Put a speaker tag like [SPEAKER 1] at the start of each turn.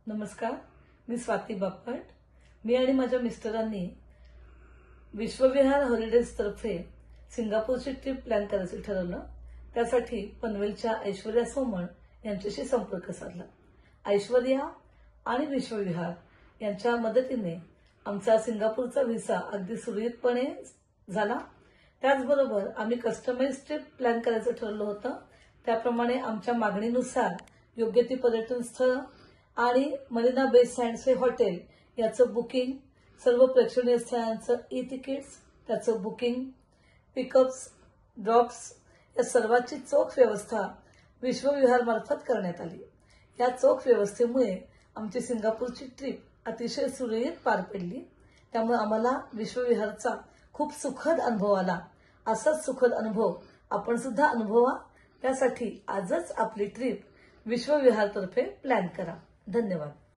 [SPEAKER 1] नमस्कार, मी स्वाती बापट. मी आणि माझ्या मिस्टरांनी विश्वविहार हॉलिडेज तर्फे सिंगापूरची ट्रिप प्लॅन करायचं ठरवलं. त्यासाठी पनवेलच्या ऐश्वर्या सोमण यांच्याशी संपर्क साधला. ऐश्वर्या आणि विश्वविहार यांच्या मदतीने आमचा सिंगापूरचा व्हिसा अगदी सुरळीतपणे झाला. त्याचबरोबर आम्ही कस्टमाइज ट्रिप प्लॅन करायचं ठरलं होतं. त्याप्रमाणे आमच्या मागणीनुसार योग्य ती पर्यटन स्थळ आणि मरीना बे सँड्सचे हॉटेल याचं बुकिंग, सर्व प्रेक्षणीय स्थळांचं ई-तिकीट्स, त्याचं बुकिंग, पिकअप्स, ड्रॉप्स या सर्वांची चोख व्यवस्था विश्वविहारमार्फत करण्यात आली. या चोख व्यवस्थेमुळे आमची सिंगापूरची ट्रिप अतिशय सुरळीत पार पडली. त्यामुळे आम्हाला विश्वविहारचा खूप सुखद अनुभव आला. असाच सुखद अनुभव आपण सुद्धा अनुभवा. त्यासाठी आजच आपली ट्रिप विश्वविहारतर्फे प्लॅन करा. धन्यवाद.